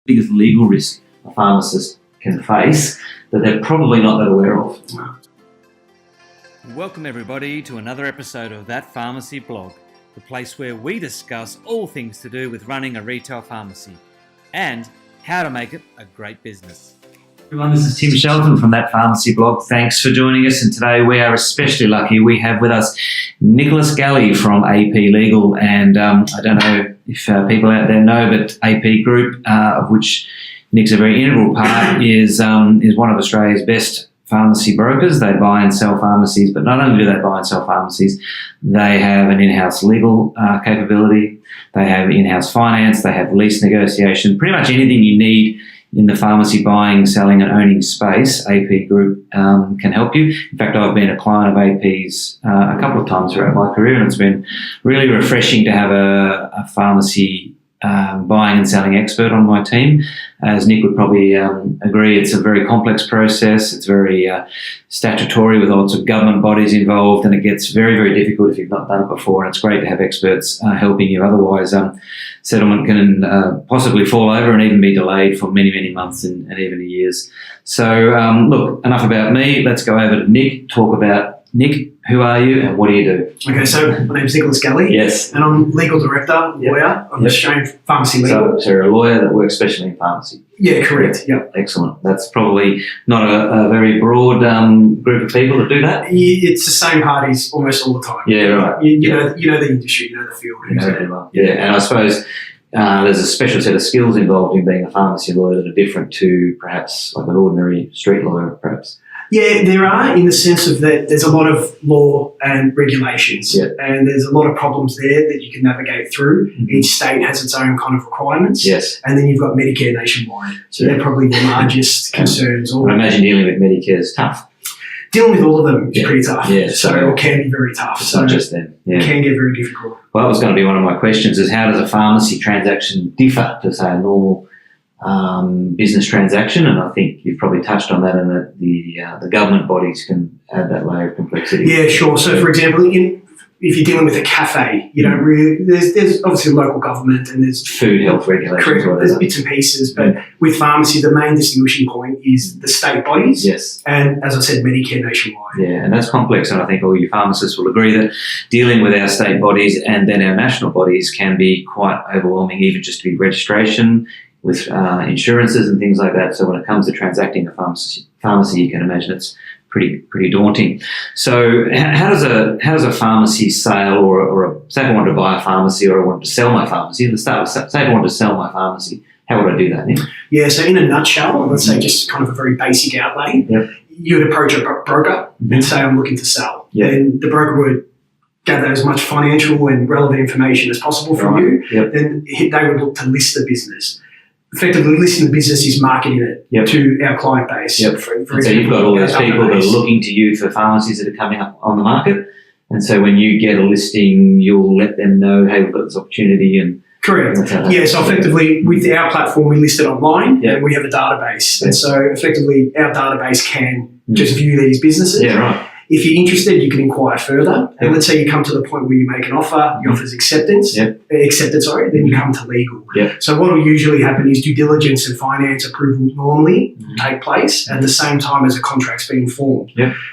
biggest legal risk a pharmacist can face that they're probably not that aware of. Welcome everybody to another episode of That Pharmacy Blog, the place where we discuss all things to do with running a retail pharmacy and how to make it a great business. Everyone, this is Tim Shelton from That Pharmacy Blog. Thanks for joining us, and today we are especially lucky. We have with us Nicholas Galle from AP Legal, and I don't know if people out there know, but AP Group, of which Nick's a very integral part, is one of Australia's best pharmacy brokers. They buy and sell pharmacies, but not only do they buy and sell pharmacies, they have an in-house legal capability, they have in-house finance, they have lease negotiation, pretty much anything you need in the pharmacy buying, selling and owning space. AP Group can help you. In fact, I've been a client of AP's a couple of times throughout my career, and it's been really refreshing to have a pharmacy buying and selling expert on my team. As Nick would probably agree, it's a very complex process. It's very statutory with lots of government bodies involved, and it gets very, very difficult if you've not done it before. And it's great to have experts helping you. Otherwise, settlement can possibly fall over and even be delayed for many, many months and even years. So, look, enough about me. Let's go over to Nick, talk about Nick. Who are you and what do you do? Okay, so my name is Nicholas Galle. Yes. And I'm legal director, lawyer on the Australian Pharmacy Legal. So you're a lawyer that works specially in pharmacy? Yeah, correct. Yep. Excellent. That's probably not a very broad group of people that do that. It's the same parties almost all the time. Yeah, right. You know the industry, you know the field. You know very well. Yeah, and I suppose there's a special set of skills involved in being a pharmacy lawyer that are different to perhaps like an ordinary street lawyer, perhaps. Yeah, there are, in the sense of that there's a lot of law and regulations, and there's a lot of problems there that you can navigate through. Mm-hmm. Each state has its own kind of requirements. Yes. And then you've got Medicare nationwide. So they're probably the largest concerns. I imagine dealing with Medicare is tough. Dealing with all of them is pretty tough. Yeah, so it can be very tough. It's not just them. Yeah. It can get very difficult. Well, that was going to be one of my questions, is how does a pharmacy transaction differ to, say, a normal business transaction? And I think you've probably touched on that, and that the government bodies can add that layer of complexity. Yeah, sure. So, for example, if you're dealing with a cafe, you don't really, there's obviously local government and there's food health regulations. Correct. There's bits and pieces, but with pharmacy, the main distinguishing point is the state bodies. Yes. And as I said, Medicare nationwide. Yeah, and that's complex, and I think all you pharmacists will agree that dealing with our state bodies and then our national bodies can be quite overwhelming, even just to be registration with insurances and things like that. So when it comes to transacting a pharmacy, you can imagine it's pretty daunting. So how does a pharmacy sale or say if I wanted to buy a pharmacy or I wanted to sell my pharmacy, at the start, say if I wanted to sell my pharmacy, how would I do that, Nick? Yeah, so in a nutshell, let's say just kind of a very basic outlay, you would approach a broker and say, I'm looking to sell. Yep. And the broker would gather as much financial and relevant information as possible from you. Yep. Then they would look to list the business. Effectively, listing the business is marketing it to our client base. Yep. For example, so you've got all those people that are looking to you for pharmacies that are coming up on the market, and so when you get a listing, you'll let them know, hey, we've got this opportunity. And correct. Yeah, so effectively, with our platform, we list it online, and we have a database. And so effectively, our database can just view these businesses. Yeah, right. If you're interested, you can inquire further. And let's say you come to the point where you make an offer, the offer's accepted, then you come to legal. So what will usually happen is due diligence and finance approval normally take place at the same time as a contract's being formed.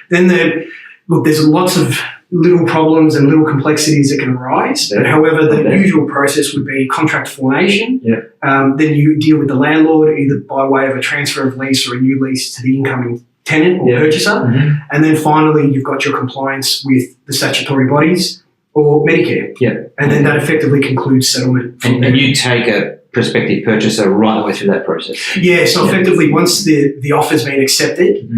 Then there's lots of little problems and little complexities that can arise. However, the usual process would be contract formation. Then you deal with the landlord either by way of a transfer of lease or a new lease to the incoming tenant or purchaser, and then finally you've got your compliance with the statutory bodies or Medicare, and then that effectively concludes settlement. And you take a prospective purchaser right the way through that process. Yeah, so effectively once the offer's been accepted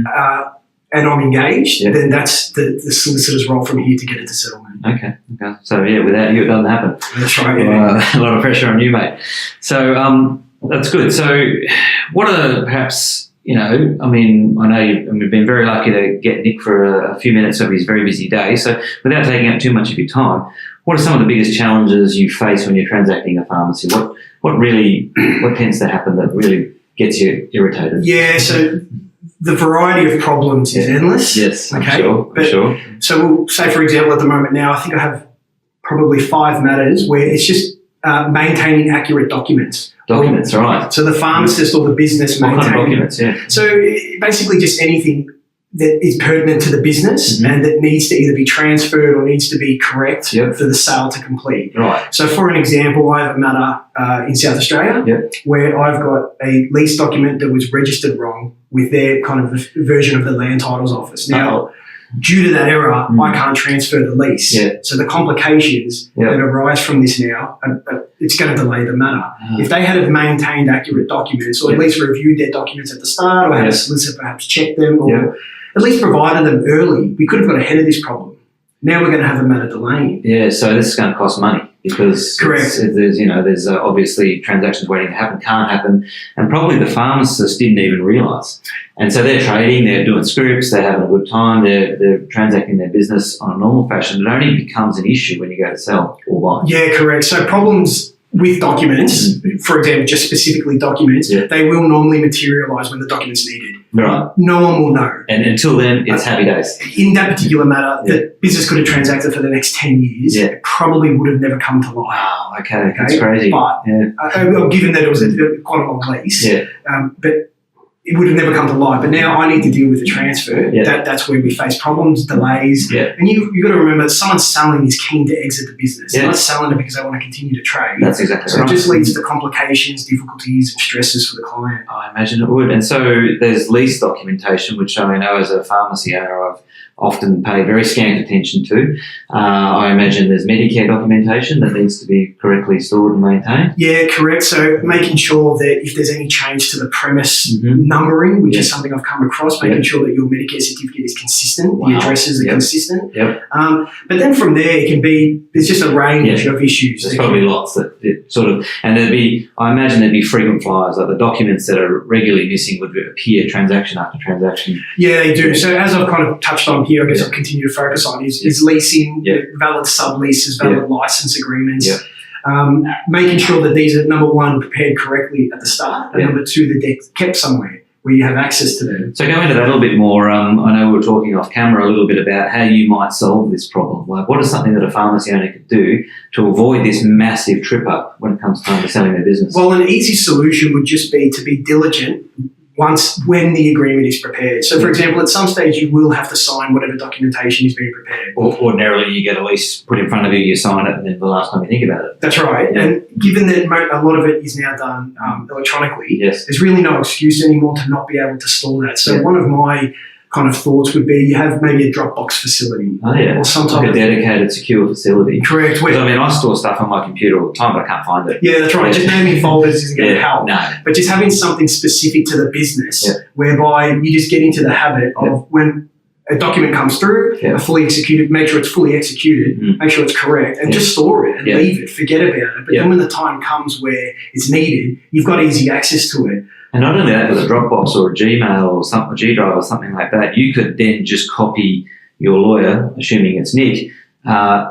and I'm engaged, then that's the solicitor's role from here to get it to settlement. Okay. So without you it doesn't happen. That's right. A lot of pressure on you, mate. So that's good. So what are perhaps, I know we've been very lucky to get Nick for a few minutes of his very busy day. So without taking up too much of your time, what are some of the biggest challenges you face when you're transacting a pharmacy? What tends to happen that really gets you irritated? Yeah, so the variety of problems is endless. Yes, okay. I'm sure. So we'll say, for example, at the moment now, I think I have probably 5 matters where it's just maintaining accurate documents. Documents, right. So the pharmacist or the business What kind of maintaining. documents, yeah. So basically just anything that is pertinent to the business and that needs to either be transferred or needs to be correct for the sale to complete. Right. So for an example, I have a matter in South Australia where I've got a lease document that was registered wrong with their kind of version of the land titles office. Now, due to that error, I can't transfer the lease. So the complications that arise from this now, it's going to delay the matter. If they had have maintained accurate documents, or at least reviewed their documents at the start, or had a solicitor perhaps check them, or at least provided them early, we could have got ahead of this problem. Now we're going to have a matter delaying. Yeah, so this is going to cost money because there's obviously transactions waiting to happen, can't happen, and probably the pharmacists didn't even realise. And so they're trading, they're doing scripts, they're having a good time, they're transacting their business on a normal fashion. It only becomes an issue when you go to sell or buy. Yeah, correct. So problems with documents, for example, just specifically documents, they will normally materialise when the document's needed. Right. No one will know. And until then, it's happy days. In that particular matter, the business could have transacted for the next 10 years. It probably would have never come to light. Wow, okay. That's crazy. But given that it was quite a long lease, but it would have never come to light. But now I need to deal with the transfer. That's where we face problems, delays. And you've got to remember that someone selling is keen to exit the business. They're not selling it because they want to continue to trade. That's exactly right. So it just leads to complications, difficulties and stresses for the client. I imagine it would. And so there's lease documentation, which I know as a pharmacy owner I've often paid very scant attention to. I imagine there's Medicare documentation that needs to be correctly stored and maintained. Yeah, correct. So making sure that if there's any change to the premise numbering, which is something I've come across, making sure that your Medicare certificate is consistent, the addresses are consistent. But then from there, it can be, there's just a range of issues. There's probably lots that it sort of, and I imagine there'd be frequent flyers, like the documents that are regularly missing would appear transaction after transaction. Yeah, they do. So as I've kind of touched on here, I guess I'll continue to focus on is leasing, valid subleases, valid license agreements, making sure that these are, number one, prepared correctly at the start, and number two, that they're kept somewhere where you have access to them. So go into that a little bit more. I know we were talking off camera a little bit about how you might solve this problem. Like, what is something that a pharmacy owner could do to avoid this massive trip up when it comes time to selling their business? Well, an easy solution would just be to be diligent when the agreement is prepared. So, for example, at some stage you will have to sign whatever documentation is being prepared. Ordinarily, you get a lease put in front of you, you sign it, and then the last time you think about it. That's right. And given that a lot of it is now done electronically, there's really no excuse anymore to not be able to store that. So one of my kind of thoughts would be you have maybe a Dropbox facility. Or some type of dedicated, secure facility. Correct. Because, I store stuff on my computer all the time, but I can't find it. Yeah, that's right. Just naming folders isn't going to help. No. But just having something specific to the business whereby you just get into the habit of when a document comes through, fully executed, make sure it's fully executed, make sure it's correct, and just store it and leave it, forget about it. But then when the time comes where it's needed, you've got easy access to it. And not only that, with a Dropbox or a Gmail or a G Drive or something like that, you could then just copy your lawyer, assuming it's Nick,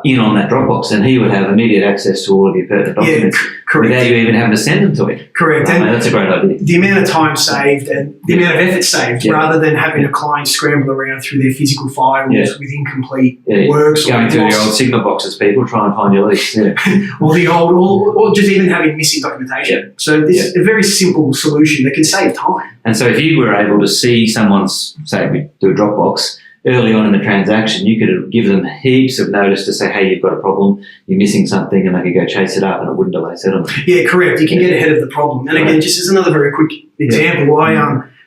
in on that Dropbox, and he would have immediate access to all of your pertinent documents without you even having to send them to him. Correct. And that's a great idea. The amount of time saved and the amount of effort saved, rather than having a client scramble around through their physical files with incomplete works. Going through your old Signal boxes, people try and find your lease. or just even having missing documentation. So this is a very simple solution that can save time. And so if you were able to see someone's, say we do a Dropbox, early on in the transaction, you could give them heaps of notice to say, hey, you've got a problem, you're missing something, and they could go chase it up and it wouldn't delay settlement. Yeah, correct. You can get ahead of the problem. And again, just as another very quick example, I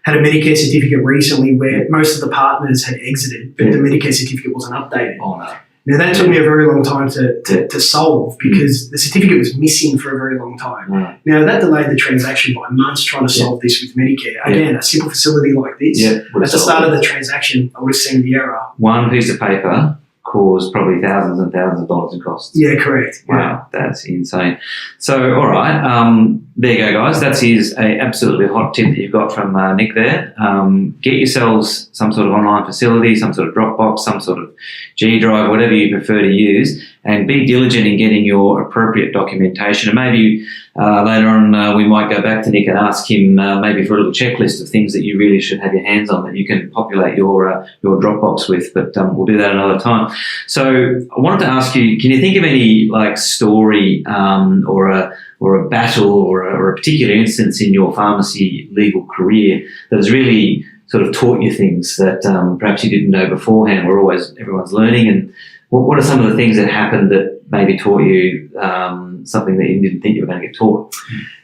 had a Medicare certificate recently where most of the partners had exited, but the Medicare certificate wasn't updated. Oh, no. Now, that took me a very long time to solve because the certificate was missing for a very long time. Now, that delayed the transaction by months trying to solve this with Medicare. Again, a simple facility like this, at the start of the transaction, I would have seen the error. One piece of paper caused probably thousands and thousands of dollars in costs. Yeah, correct. Wow, that's insane. So, all right, there you go, guys. That's a absolutely hot tip that you've got from Nick there. Get yourselves some sort of online facility, some sort of Dropbox, some sort of G Drive, whatever you prefer to use, and be diligent in getting your appropriate documentation. And maybe later on we might go back to Nick and ask him maybe for a little checklist of things that you really should have your hands on that you can populate your Dropbox with. But we'll do that another time. So I wanted to ask you, can you think of any like story or a battle or a particular instance in your pharmacy legal career that has really sort of taught you things that perhaps you didn't know beforehand? Everyone's learning, and what are some of the things that happened that maybe taught you something that you didn't think you were going to get taught?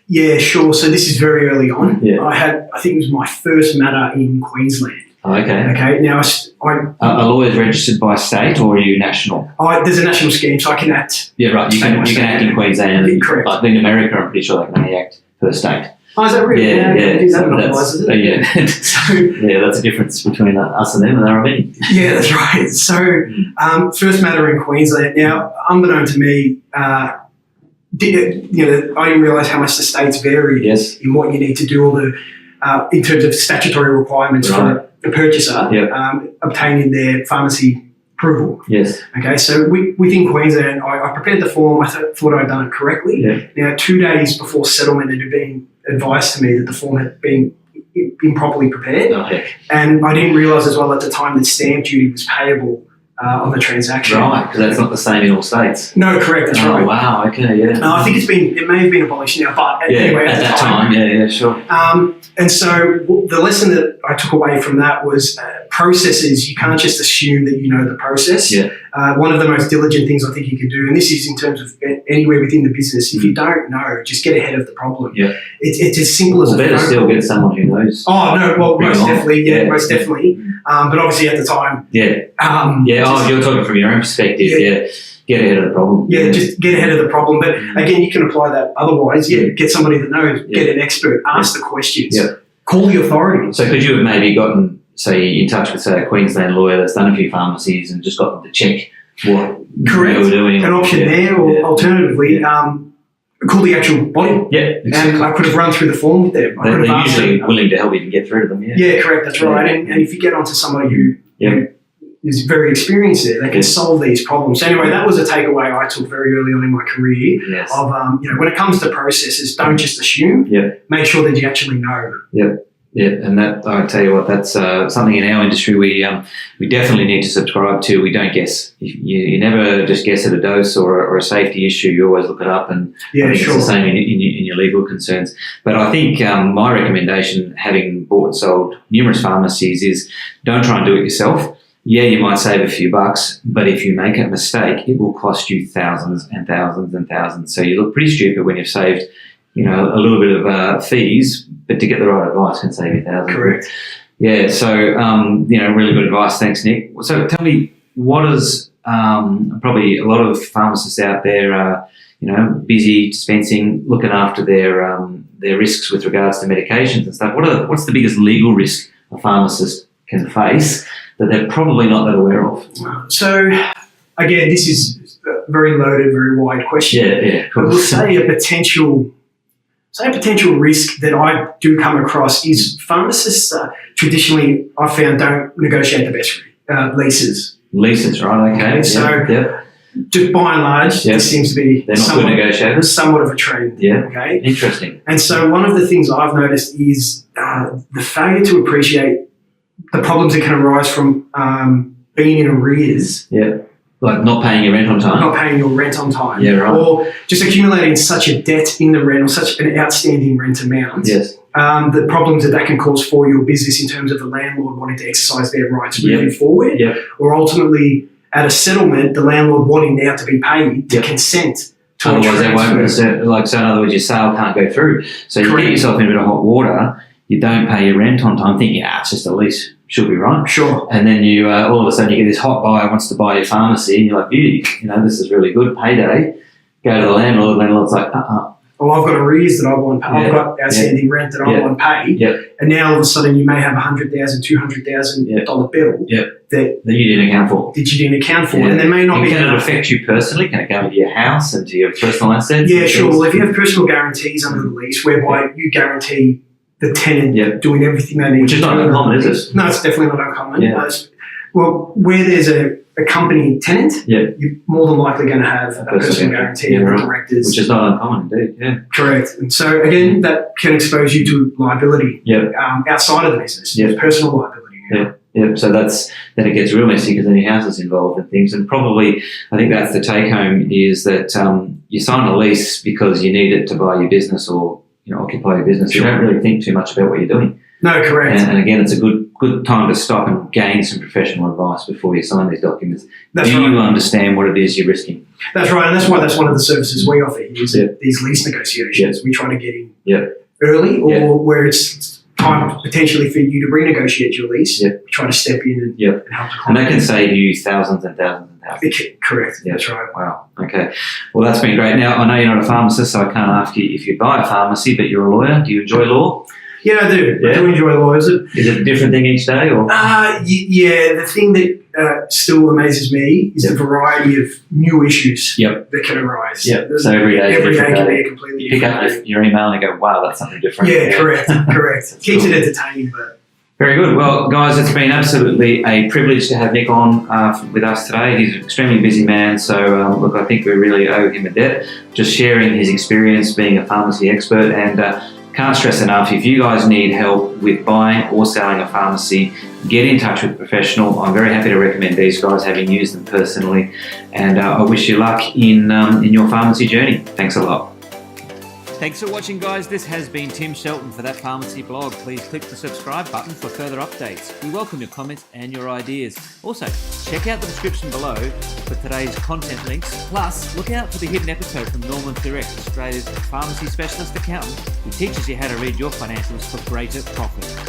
Yeah, sure. So this is very early on. Yeah. I think it was my first matter in Queensland. Oh, okay. Okay. Now, Are lawyers registered by state or are you national? There's a national scheme, so I can act. Yeah, right. You can act in Queensland. Yeah, correct. Like in America, I'm pretty sure they can only act per state. Oh, is that really? Yeah. Yeah. So, yeah, that's a difference between us and them, and there are many. Yeah, that's right. So, first matter in Queensland. Now, unbeknown to me, I didn't realise how much the states varied in what you need to do, in terms of statutory requirements for the purchaser obtaining their pharmacy approval. Yes. Okay, so within Queensland, I prepared the form. I thought I'd done it correctly. Yeah. Now, 2 days before settlement, it had been advised to me that the form had been improperly prepared. Oh, heck. And I didn't realise as well at the time that stamp duty was payable on the transaction. Right, because that's not the same in all states. No, correct, that's right. Oh, wow, okay, yeah. I think it may have been abolished now, but anyway, at that time. Yeah, sure. And so the lesson that I took away from that was processes, you can't just assume that you know the process. Yeah. One of the most diligent things I think you can do, and this is in terms of anywhere within the business, if you don't know, just get ahead of the problem. Yeah. It's as simple as better still get someone who knows. Oh, no, well, most definitely, most definitely. But obviously at the time. Yeah. You're talking from your own perspective. Yeah. Get ahead of the problem. Yeah, just get ahead of the problem. But again, you can apply that otherwise. Yeah, get somebody that knows, get an expert, ask the questions, call the authorities. So could you have maybe gotten, say, in touch with, say, a Queensland lawyer that's done a few pharmacies and just got them to check what Correct. they were doing? An option there, or alternatively, call the actual body. Yeah, exactly. And I could have run through the form with them. They're usually willing to help you to get through to them. Yeah, correct. That's right. And if you get onto somebody who is very experienced there, they can solve these problems. So anyway, that was a takeaway I took very early on in my career. Yes. Of when it comes to processes, don't just assume. Yeah. Make sure that you actually know. Yeah, and that, I tell you what, that's something in our industry we definitely need to subscribe to. We don't guess. You never just guess at a dose or a safety issue. You always look it up, and I think it's the same in your legal concerns. But I think my recommendation, having bought and sold numerous pharmacies, is don't try and do it yourself. Yeah, you might save a few bucks, but if you make a mistake, it will cost you thousands and thousands and thousands. So you look pretty stupid when you've saved, a little bit of fees, but to get the right advice can save you thousands. Correct. Yeah, so, really good advice. Thanks, Nick. So tell me, what is, probably a lot of pharmacists out there are, busy dispensing, looking after their risks with regards to medications and stuff. What's the biggest legal risk a pharmacist can face that they're probably not that aware of? So, again, this is a very loaded, very wide question. Yeah, cool. I will say a potential risk that I do come across is pharmacists traditionally, I've found, don't negotiate the best leases. Leases, right? Okay. So, just by and large, this seems to be they're not good negotiators. Somewhat of a trend. Yeah. Okay. Interesting. And so, one of the things I've noticed is the failure to appreciate the problems that can arise from being in arrears. Yeah. Like not paying your rent on time. Not paying your rent on time. Yeah, right. Or just accumulating such a debt in the rent or such an outstanding rent amount. Yes. The problems that can cause for your business in terms of the landlord wanting to exercise their rights moving forward. Yep. Or ultimately, at a settlement, the landlord wanting now to be paid to consent to otherwise, a transfer. so in other words, your sale can't go through. So you get yourself in a bit of hot water, you don't pay your rent on time, thinking, it's just a lease. Should be right. Sure. And then you all of a sudden you get this hot buyer wants to buy your pharmacy, and you're like, beauty, this is really good, payday. Go to the landlord's like, Well, I've got arrears that I want to pay. I've got outstanding rent that I want to pay. Yep. And now all of a sudden you may have $100,000, $200,000 bill that you didn't account for. That you didn't account for. And there may not be. Can it affect you personally? Can it go into your house and to your personal assets? Yeah, sure. Well, if you have personal guarantees under the lease whereby you guarantee the tenant doing everything they need. Which is not uncommon, is it? No, it's definitely not uncommon. Yeah. Well, where there's a a company tenant, you're more than likely going to have a personal guarantee of the directors. Which is not uncommon indeed, yeah. Correct. And so, again, that can expose you to liability outside of the business, personal liability. Yeah, so then it gets real messy because then your house is involved and things. And probably, I think that's the take home is that you sign a lease because you need it to buy your business or occupy your business. You don't really think too much about what you're doing. No, correct. And again, it's a good time to stop and gain some professional advice before you sign these documents. Do you understand what it is you're risking? That's right, and that's why that's one of the services we offer is these lease negotiations. We try to get in early or where it's time potentially for you to renegotiate your lease. We try to step in and help the client. And that can save you thousands and thousands and thousands. Correct. That's right. Wow. Okay. Well, that's been great. Now, I know you're not a pharmacist, so I can't ask you if you buy a pharmacy, but you're a lawyer. Do you enjoy law? Yeah, I do. I do enjoy law. Is it a different thing each day? Or? The thing that still amazes me is the variety of new issues that can arise. So every day can be a completely you pick up your email and you go, wow, that's something different. Correct. Keeps it entertaining, but... Very good. Well, guys, it's been absolutely a privilege to have Nick on with us today. He's an extremely busy man, so look, I think we really owe him a debt. Just sharing his experience being a pharmacy expert, and can't stress enough, if you guys need help with buying or selling a pharmacy, get in touch with a professional. I'm very happy to recommend these guys, having used them personally, and I wish you luck in your pharmacy journey. Thanks a lot. Thanks for watching, guys. This has been Tim Shelton for That Pharmacy Blog. Please click the subscribe button for further updates. We welcome your comments and your ideas. Also, check out the description below for today's content links. Plus, look out for the hidden episode from Norman Thurect, Australia's pharmacy specialist accountant, who teaches you how to read your financials for greater profit.